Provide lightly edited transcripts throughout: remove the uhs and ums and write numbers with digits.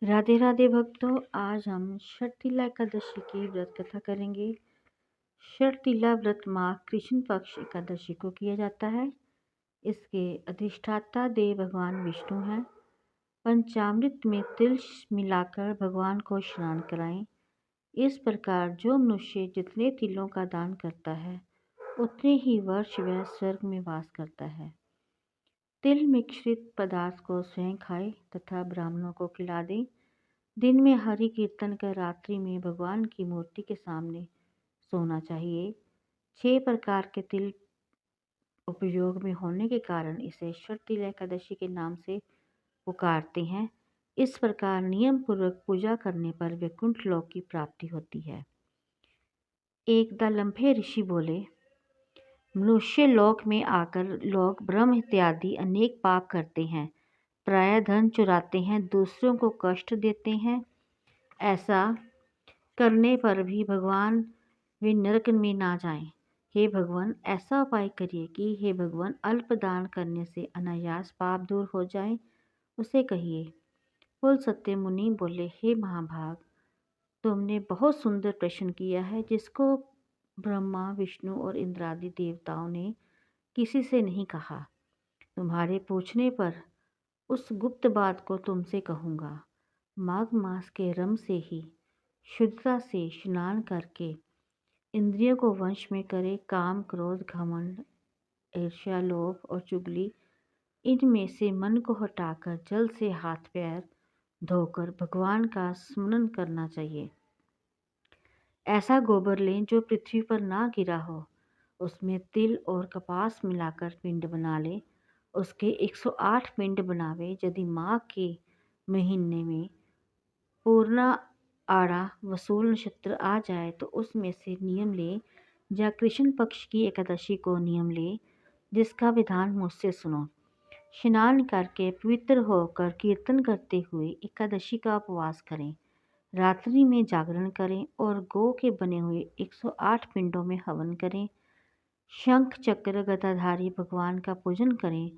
राधे राधे भक्तों, आज हम षटतिला एकादशी की व्रत कथा करेंगे। षटतिला व्रत माघ कृष्ण पक्ष एकादशी को किया जाता है। इसके अधिष्ठाता देव भगवान विष्णु हैं। पंचामृत में तिल मिलाकर भगवान को स्नान कराएं। इस प्रकार जो मनुष्य जितने तिलों का दान करता है उतने ही वर्ष वह स्वर्ग में वास करता है। तिल मिश्रित पदार्थ को स्वयं खाए तथा ब्राह्मणों को खिला दें। दिन में हरि कीर्तन कर रात्रि में भगवान की मूर्ति के सामने सोना चाहिए। 6 प्रकार के तिल उपयोग में होने के कारण इसे षटतिल एकादशी के नाम से पुकारते हैं। इस प्रकार नियम पूर्वक पूजा करने पर वैकुंठ लोक की प्राप्ति होती है। एकदा लंबे ऋषि बोले, मनुष्य लोक में आकर लोग ब्रह्म इत्यादि अनेक पाप करते हैं। प्रायः धन चुराते हैं, दूसरों को कष्ट देते हैं। ऐसा करने पर भी भगवान वे नरक में ना जाएं। हे भगवान, ऐसा उपाय करिए कि हे भगवान, अल्प दान करने से अनायास पाप दूर हो जाए, उसे कहिए। कुल सत्य मुनि बोले, हे महाभाग, तुमने बहुत सुंदर प्रश्न किया है, जिसको ब्रह्मा विष्णु और इंद्रादि देवताओं ने किसी से नहीं कहा। तुम्हारे पूछने पर उस गुप्त बात को तुमसे कहूँगा। माघ मास के रम से ही शुद्धता से स्नान करके इंद्रियों को वश में करे। काम, क्रोध, घमंड, ईर्ष्या, लोभ और चुगली, इनमें से मन को हटाकर जल से हाथ पैर धोकर भगवान का स्मरण करना चाहिए। ऐसा गोबर लें जो पृथ्वी पर ना गिरा हो। उसमें तिल और कपास मिलाकर पिंड बना ले। उसके 108 पिंड बनावे। यदि माघ के महीने में पूर्णा आड़ा वसूल नक्षत्र आ जाए तो उसमें से नियम ले, या कृष्ण पक्ष की एकादशी को नियम ले, जिसका विधान मुझसे सुनो। स्नान करके पवित्र होकर कीर्तन करते हुए एकादशी का उपवास करें। रात्रि में जागरण करें और गौ के बने हुए 108 पिंडों में हवन करें। शंख चक्र गदाधारी भगवान का पूजन करें।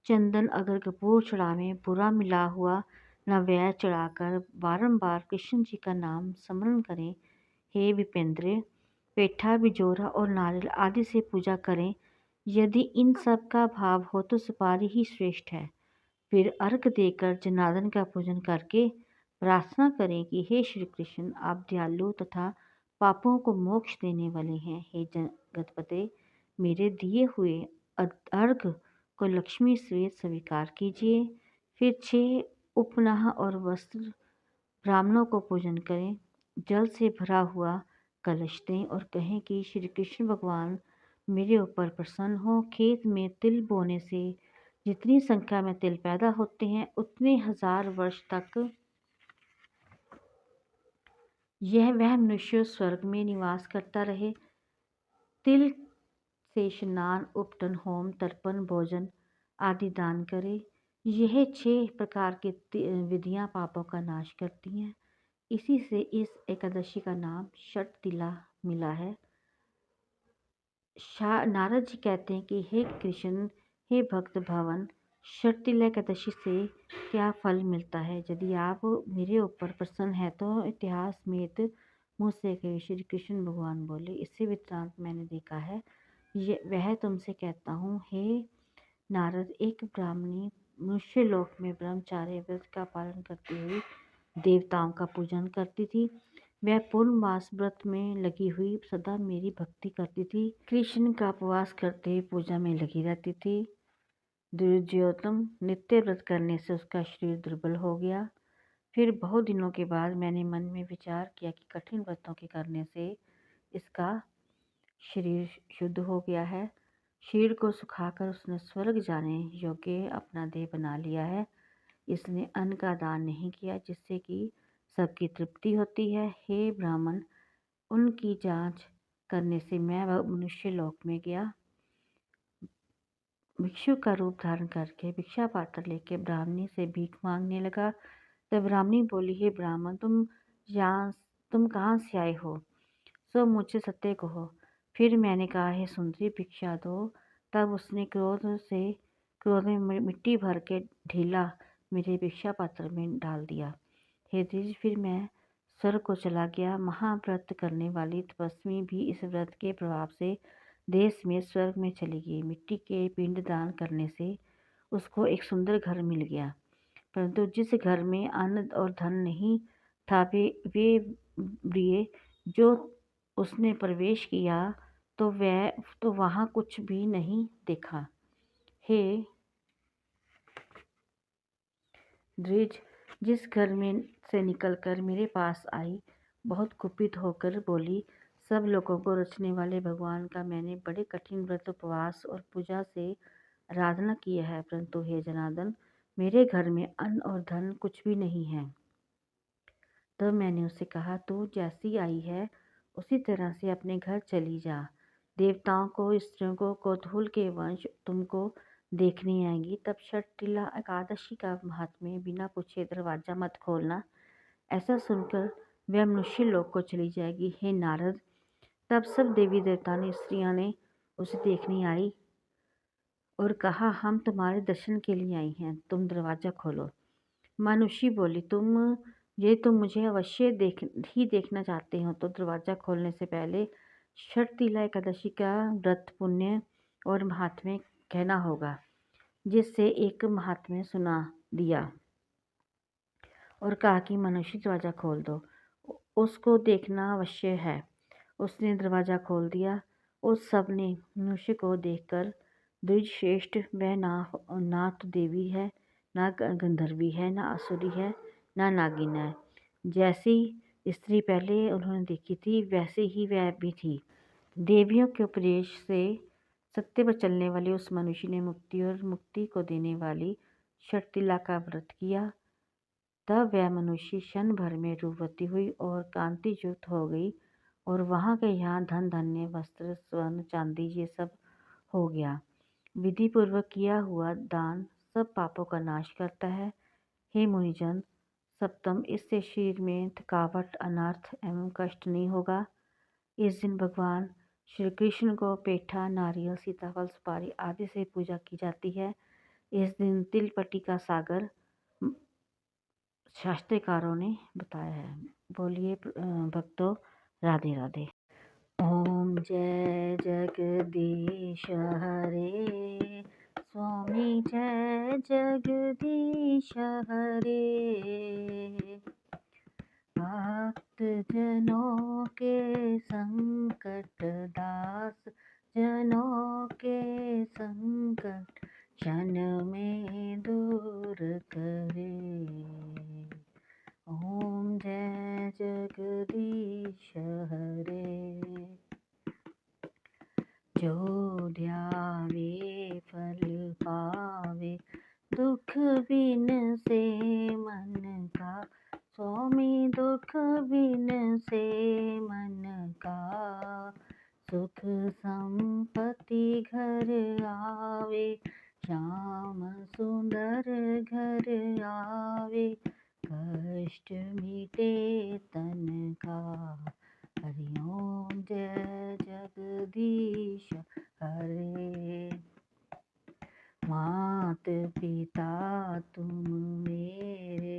चंदन अगर कपूर चढ़ावें। बुरा मिला हुआ नैवेद्य चढ़ाकर बारंबार कृष्ण जी का नाम स्मरण करें। हे विपेंद्र, पेठा, बिजोरा और नारियल आदि से पूजा करें। यदि इन सब का भाव हो तो सुपारी ही श्रेष्ठ है। फिर अर्घ देकर जनार्दन का पूजन करके प्रार्थना करें कि हे श्री कृष्ण, आप दयालु तथा पापों को मोक्ष देने वाले हैं। हे जगतपते, मेरे दिए हुए अर्घ को लक्ष्मी सहित स्वीकार कीजिए। फिर 6 उपनाह और वस्त्र ब्राह्मणों को पूजन करें। जल से भरा हुआ कलश दें और कहें कि श्री कृष्ण भगवान मेरे ऊपर प्रसन्न हो। खेत में तिल बोने से जितनी संख्या में तिल पैदा होते हैं उतने 1000 वर्ष तक वह मनुष्य स्वर्ग में निवास करता रहे। तिल से स्नान, उपटन, होम, तर्पण, भोजन आदि दान करे। यह 6 प्रकार की विधियां पापों का नाश करती हैं। इसी से इस एकादशी का नाम षटतिला मिला है। नारद जी कहते हैं कि हे कृष्ण, हे भक्त भवन, षटतिला एकादशी से क्या फल मिलता है? यदि आप मेरे ऊपर प्रसन्न हैं तो इतिहास समेत मुझसे कहे। श्री कृष्ण भगवान बोले, इससे वृत्तांत मैंने देखा है। वह तुमसे कहता हूँ। हे नारद, एक ब्राह्मणी मनुष्य लोक में ब्रह्मचार्य व्रत का पालन करती हुई देवताओं का पूजन करती थी। वह पूर्णमास व्रत में लगी हुई सदा मेरी भक्ति करती थी। कृष्ण का उपवास करते पूजा में लगी रहती थी। दुर्योधन नित्य व्रत करने से उसका शरीर दुर्बल हो गया। फिर बहुत दिनों के बाद मैंने मन में विचार किया कि कठिन व्रतों के करने से इसका शरीर शुद्ध हो गया है। शरीर को सुखाकर उसने स्वर्ग जाने योग्य अपना देह बना लिया है। इसने अन्न का दान नहीं किया, जिससे कि सबकी तृप्ति होती है। हे ब्राह्मण, उनकी जांच करने से मैं मनुष्य लोक में गया। भिक्षु का रूप धारण करके भिक्षा पात्र लेके ब्राह्मणी से भीख मांगने लगा। तब ब्राह्मणी बोली, हे ब्राह्मण, तुम कहाँ से आए हो? सो मुझसे सत्य कहो। फिर मैंने कहा, हे सुंदरी, भिक्षा दो। तब उसने क्रोध में मिट्टी भर के ढीला मेरे भिक्षा पात्र में डाल दिया। हे द्विज, फिर मैं स्वर्ग को चला गया। महाव्रत करने वाली तपस्वी भी इस व्रत के प्रभाव से देश में स्वर्ग में चली गई। मिट्टी के पिंड दान करने से उसको एक सुंदर घर मिल गया, परंतु जिस घर में अन्न और धन नहीं था, वे प्रिय जो उसने प्रवेश किया तो वहाँ कुछ भी नहीं देखा। हे द्विज, जिस घर में से निकलकर मेरे पास आई, बहुत कुपित होकर बोली, सब लोगों को रचने वाले भगवान का मैंने बड़े कठिन व्रत, उपवास और पूजा से आराधना की है, परंतु हे जनार्दन, मेरे घर में अन्न और धन कुछ भी नहीं है। तब मैंने उससे कहा, तू जैसी आई है उसी तरह से अपने घर चली जा। देवताओं को, स्त्रियों को, कौतूहल के वंश तुमको देखने आएंगी। तब षटतिला एकादशी का महात्म्य बिना पूछे दरवाजा मत खोलना। ऐसा सुनकर वह मनुष्य लोक को चली जाएगी। हे नारद, तब सब देवी देवता ने, स्त्रियां ने उसे देखने आई और कहा, हम तुम्हारे दर्शन के लिए आई हैं, तुम दरवाजा खोलो। मनुष्य बोली, तुम मुझे अवश्य देखना चाहते हो तो दरवाजा खोलने से पहले षटतिला एकादशी का व्रत, पुण्य और महात्म्य कहना होगा। जिससे एक महात्म्य सुना दिया और कहा कि मनुष्य दरवाजा खोल दो, उसको देखना अवश्य है। उसने दरवाजा खोल दिया। उस सब ने मनुष्य को देखकर, द्विजश्रेष्ठ, वह ना तो देवी है, ना गंधर्वी है, ना असुरी है, ना नागिन है। जैसी स्त्री पहले उन्होंने देखी थी वैसे ही वह भी थी। देवियों के उपदेश से सत्य पर चलने वाले उस मनुष्य ने मुक्ति और मुक्ति को देने वाली षटतिला का व्रत किया। तब वह मनुष्य क्षण भर में रूपवती हुई और कांति युक्त हो गई, और वहाँ के यहाँ धन, धान्य, वस्त्र, स्वर्ण, चांदी ये सब हो गया। विधि पूर्वक किया हुआ दान सब पापों का नाश करता है। हे मुनिजन, सप्तम, इससे शरीर में थकावट, अनर्थ एवं कष्ट नहीं होगा। इस दिन भगवान श्री कृष्ण को पेठा, नारियल, सीताफल, सुपारी आदि से पूजा की जाती है। इस दिन तिलपट्टी का सागर शास्त्रकारों ने बताया है। बोलिए भक्तों, राधे राधे। ओम जय जगदीश हरे, स्वामी जय जगदीश हरे। भक्त जनों के संकट, दास जनों के संकट क्षण में दूर करे। ओम जय जगदीश हरे। जो ध्यावे फल पावे, दुख बिन से मन का, स्वामी दुख बिन से मन का। सुख संपत्ति घर आवे, श्याम सुंदर घर आवे, कष्ट मिटे तन का। हरि ओम जय जगदीश हरे। मात पिता तुम मेरे,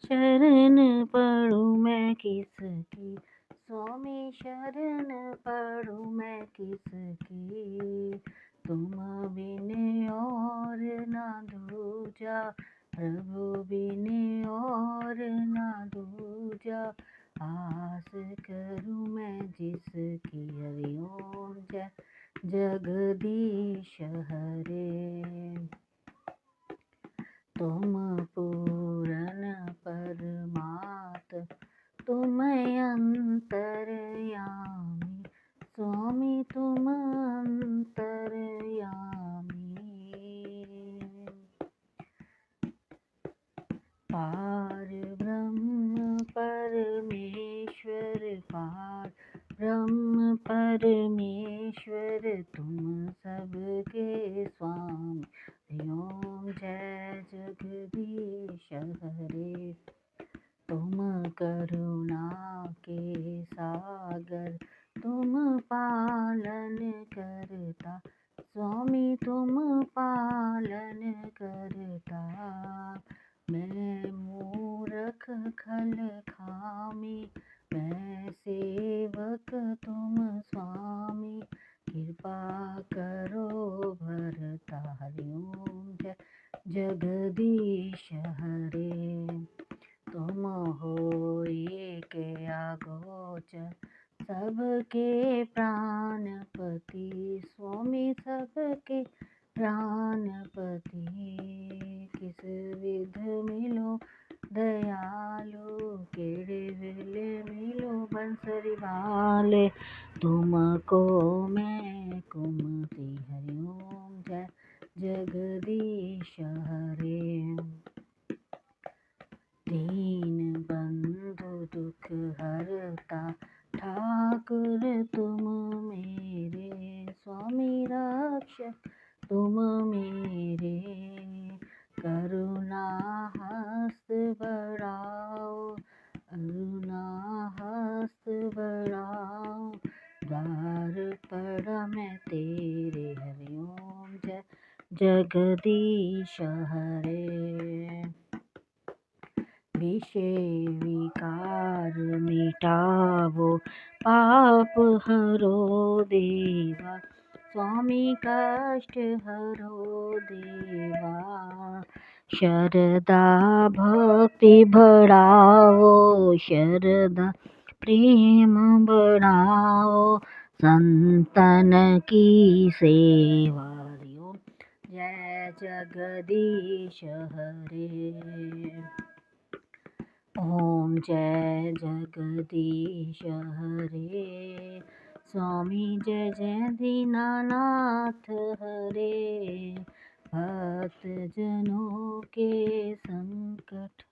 शरण पढ़ूं मैं किसकी, स्वामी शरण पढ़ूं मैं किसकी। तुम बिन और ना दूजा, प्रभु बिन और ना दूजा, आस करूं मैं जिसकी। हरि ओम जय जगदीश हरे। तुम पूर्ण परमात्मा, तुम अंतर्यामी, स्वामी तुम अंतर्यामी। पार ब्रह्म परमेश्वर, पार ब्रह्म परमेश्वर, तुम सबके स्वामी। हरि ओम जय जगदीश हरे। तुम करुणा के सागर, तुम पालन करता, स्वामी तुम पालन करता। मैं मूर्ख दुख खल खामी, मैं सेवक तुम स्वामी, कृपा करो भरतारि ओम जय जगदीश हरे। तुम हो एक अगोचर सबके प्राणपति, स्वामी सबके प्राणपति, किस विध मिलो दयालु, केड़े वेले मिलो बंसरी वाले, तुमको मैं कुमति हरि ओम जय जगदीश हरे। दीन बंधु दुख हरता, ठाकुर तुम मेरे, स्वामी रक्षक तुम मेरे, करुणा हस्त बढ़ाओ, करुणा हस्त बढ़ाओ, द्वार पड़ा मैं तेरे हरि ओम जय जगदीश हरे। विषय विकार मिटावो, पाप हरो देवा, स्वामी कष्ट हरो देवा, शरदा भक्ति बढ़ाओ, शरदा प्रेम बढ़ाओ, संतन की सेवा हरि ओम जय जगदीश हरे। ओम जय जगदीश हरे, स्वामी जय जय दीनानाथ हरे, भक्त जनों के संकट